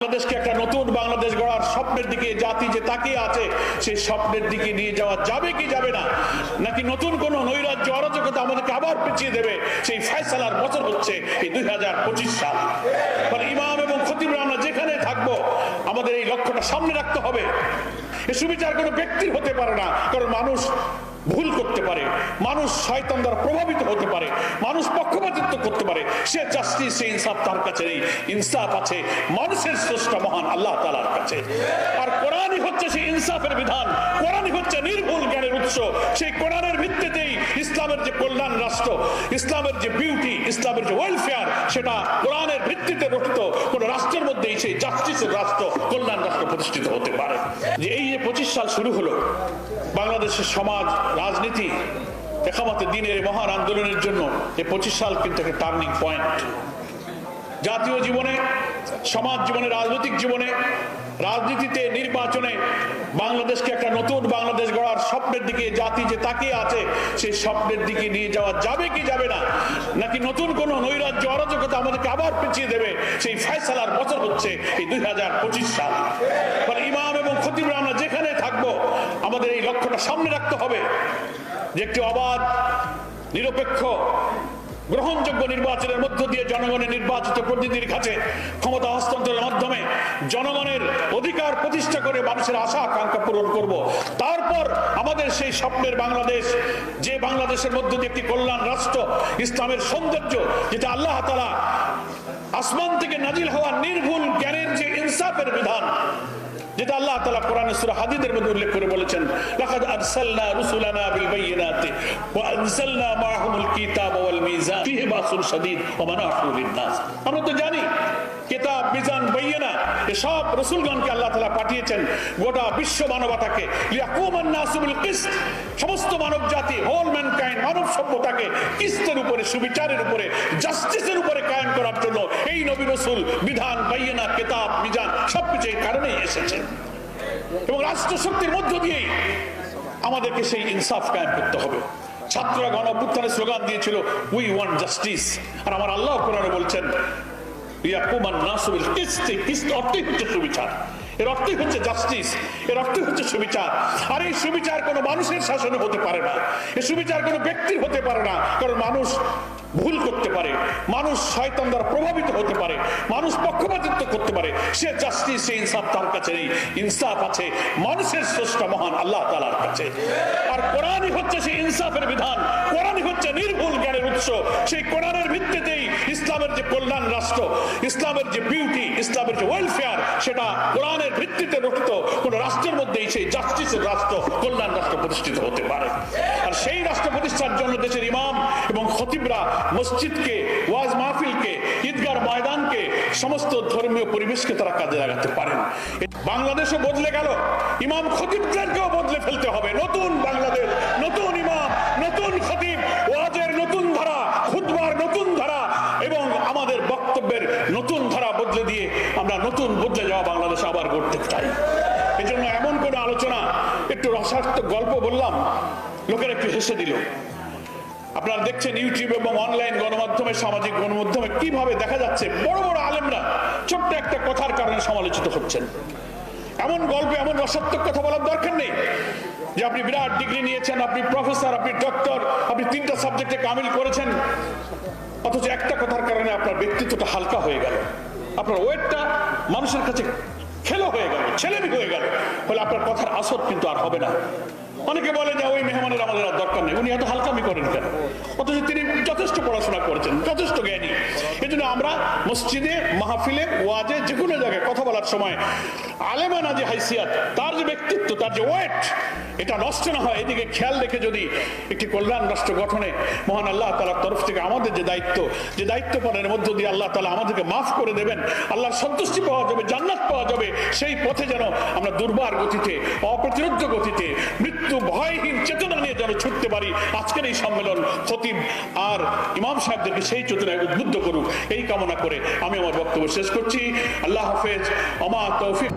বাংলাদেশকে একটা নতুন বাংলাদেশ গড়ার স্বপ্নের দিকে জাতি যে তাকিয়ে আছে সেই স্বপ্নের দিকে নিয়ে যাওয়া যাবে কি যাবে না, নাকি নতুন কোন নৈরাজ্য অরাজকতা আমাদেরকে আবার পিছিয়ে দেবে, সেই ফয়সালার বছর হচ্ছে এই 2025 সাল। মানে ইমাম এবং খতিবরা আমরা যেখানে থাকবো আমাদের এই লক্ষ্যটা সামনে রাখতে হবে। এই সুবিচার কোনো ব্যক্তির হতে পারে না, কারণ মানুষ ভুল করতে পারে, মানুষ শয়তান দ্বারা প্রভাবিত হতে পারে, মানুষ পক্ষপাতিত্ব করতে পারে। সে জাস্টিস, সে ইনসাফ তার কাছে নেই। ইনসাফ আছে মানুষের স্রষ্টা মহান আল্লাহ তাআলার কাছে। আর কোরআনই হচ্ছে সেই ইনসাফের বিধান, কোরআনই হচ্ছে নির্ভুল জ্ঞানের উৎস। সেই কোরআনের ভিত্তিতেই ইসলামের যে কল্যাণ রাষ্ট্র, ইসলামের যে বিউটি, ইসলামের যে ওয়েলফেয়ার, সেটা কোরআনের ভিত্তিতে গঠিত কোন রাষ্ট্রের মধ্যেই সেই জাস্টিসের রাষ্ট্র, কল্যাণ রাষ্ট্র প্রতিষ্ঠিত হতে পারে। যে এই যে 25 সাল শুরু হলো, বাংলাদেশের সমাজ, রাজনীতি, একামতে দ্বীনের মহান আন্দোলনের জন্য এই 25 সাল কিন্তু একটা টার্নিং পয়েন্ট। জাতীয় জীবনে, সমাজ জীবনে, রাজনৈতিক জীবনে, রাজনীতিতে, নির্বাচনে বাংলাদেশকে একটা নতুন বাংলাদেশ গড়ার স্বপ্নের দিকে জাতি যে তাকিয়ে আছে সেই স্বপ্নের দিকে নিয়ে যাওয়া যাবে কি যাবে না, নাকি নতুন কোন নৈরাজ্য অরাজকতা আমাদেরকে আবার পিছিয়ে দেবে, সেই ফয়সালার বছর হচ্ছে এই 2025 সাল। মানে ইমাম এবং খতিবরা আমরা যেখানে থাকবো আমাদের এই লক্ষ্যটা সামনে রাখতে হবে যে একটি অবাধ, নিরপেক্ষ, গ্রহণযোগ্য নির্বাচনের মধ্য দিয়ে জনগণের নির্বাচিত প্রতিনিধির কাছে ক্ষমতা হস্তান্তরের মাধ্যমে জনগণের অধিকার প্রতিষ্ঠা করে মানুষের আশা আকাঙ্ক্ষা পূরণ করব। তারপর আমাদের সেই স্বপ্নের বাংলাদেশ, যে বাংলাদেশের মধ্য দিয়ে একটি কল্যাণ রাষ্ট্র, ইসলামের সৌন্দর্য, যেটা আল্লাহ তাআলা আসমান থেকে নাজিল হওয়া নির্ভুল জ্ঞানের যে ইনসাফের বিধান, যেটা আল্লাহ তাআলা কোরআনে সূরা হাদীদের মধ্যে উল্লেখ করে বলেছেন, লাকাদ আরসালনা রুসুলানা বিল বাইয়িনাতি ওয়া আনজালনা মাআহুমুল কিতাবা ওয়াল মিজান ফীহি বাসুন শাদীদ ওয়া মানাফিউ লিন-নাস। আমরা তো জানি কিতাব, মিজান, বাইয়িনা এসব রাসূলগণকে আল্লাহ তাআলা পাঠিয়েছেন গোটা বিশ্ব মানবতাকে, লিয়াকুমান নাসু বিল কিসত, সমস্ত মানব জাতি, হোল ম্যানকাইন্ড, মানব সভ্যতাকে কিসতের উপরে, সুবিচারের উপরে, জাস্টিসের উপরে কায়েম করার জন্য এই নবী রাসূল বিধান, বাইয়িনা, কিতাব, মিজান সবকিছু এই কারণেই এসেছে। এবং রাষ্ট্রশক্তির মধ্য দিয়েই আমাদেরকে সেই ইনসাফ কায়েম করতে হবে। ছাত্ররা গণ অভ্যুত্থানের স্লোগান দিয়েছিল, উই ওয়ান্ট জাস্টিস। আর আমার আল্লাহ কোরআনে বলছেন, ইয়াকুমান নাসু বিল কিসত, কিসত অর্থই হচ্ছে সুবিচার, এর অর্থই হচ্ছে জাস্টিস, এর অর্থই হচ্ছে সুবিচার। আর এই সুবিচার কোনো মানুষের শাসনে হতে পারে না, এই সুবিচার কোনো ব্যক্তির হতে পারে না, কারণ মানুষ ভুল করতে পারে, মানুষ শয়তান দ্বারা প্রভাবিত হতে পারে, মানুষ পক্ষপাতিত্ব করতে পারে। সে জাস্টিস, সে ইনসাফ তার কাছে নেই। ইনসাফ আছে মানুষের স্রষ্টা মহান আল্লাহ তাআলার কাছে। আর কোরআনই হচ্ছে সেই ইনসাফের বিধান, কোরআনই হচ্ছে নির্ভুল জ্ঞানের উৎস। সেই কোরআনের ভিত্তিতেই ইসলামের যে কল্যাণ রাষ্ট্র, ইসলামের যে বিউটি, ইসলামের যে ওয়েলফেয়ার, সেটা কোরআনের ভিত্তিতে গঠিত কোন রাষ্ট্রের মধ্যেই সেই জাস্টিসের রাষ্ট্র, কল্যাণ রাষ্ট্র প্রতিষ্ঠিত হতে পারে। আর সেই রাষ্ট্র প্রতিষ্ঠার জন্য দেশের ইমাম এবং খতিবরা মসজিদকে, ওয়াজ মাহফিলকে, ঈদগার ময়দানকে, সমস্ত ধর্মীয় পরিবেশকে তারা কাজে লাগাতে পারেন। বাংলাদেশও বদলে গেল, ইমাম খতিবদেরকেও বদলে ফেলতে হবে। নতুন বাংলাদেশ, নতুন ইমাম, নতুন খতিব, ওয়াজের নতুন ধারা, খুতবার নতুন ধারা এবং আমাদের বক্তব্যের নতুন ধারা বদলে দিয়ে আমরা নতুন বদলে যাওয়া বাংলাদেশ আবার গড়তে চাই। এই জন্য এমন কোন আলোচনা, একটু রসাত্মক গল্প বললাম, লোকেরা একটু হেসে দিল। আপনারা দেখছেন ইউটিউব এবং অনলাইন গণমাধ্যমে, সামাজিক গণমাধ্যমে কিভাবে দেখা যাচ্ছে বড় বড় আলেমরা ছোট্ট একটা কথার কারণে সমালোচিত হচ্ছেন। এমন গল্পে এমন রসাত্মক কথা বলার দরকার নেই যে আপনি বিরাট ডিগ্রি নিয়েছেন, আপনি প্রফেসর, আপনি ডক্টর, আপনি 3টা সাবজেক্টে কামিল করেছেন, অথচ একটা কথার কারণে আপনার ব্যক্তিত্বটা হালকা হয়ে গেল, আপনার ওয়েটটা মানুষের কাছে খেলো হয়ে গেল, ছেলেমি হয়ে গেল, ফলে আপনার কথার আসর কিন্তু আর হবে না। অনেকে বলে যে ওই মেহমানের আমাদের আর দরকার নেই, উনি এত হালকামি করেন কেন, অথচ তিনি যথেষ্ট পড়াশোনা করেছেন, যথেষ্ট জ্ঞানী। এই জন্য আমরা মসজিদে, মাহফিলে, ওয়াজে, যে কোনো জায়গায় কথা বলার সময় আলেমানা যে হাইসিয়াত, তার যে ব্যক্তিত্ব, তার যে ওয়েট, এটা নষ্ট না হয় এদিকে খেয়াল রেখে যদি একটি কল্যাণ রাষ্ট্র গঠনে মহান আল্লাহ তাআলার তরফ থেকে আমাদের যে দায়িত্ব পালনের মধ্য দিয়ে আল্লাহ তাআলা আমাদেরকে মাফ করে দেবেন, আল্লাহর সন্তুষ্টি পাওয়া যাবে, জান্নাত পাওয়া যাবে, সেই পথে যেন আমরা দুর্বার গতিতে, অপ্রতিরোধ্য গতিতে, মৃত্যু ভয়হীন চেতনা নিয়ে যেন ছুটতে পারি। আজকের এই সম্মেলন খতিব আর ইমাম সাহেবদেরকে সেই চেতনায় উদ্বুদ্ধ করুক, এই কামনা করে আমি আমার বক্তব্য শেষ করছি। আল্লাহ হাফেজ। আমা তৌফিক।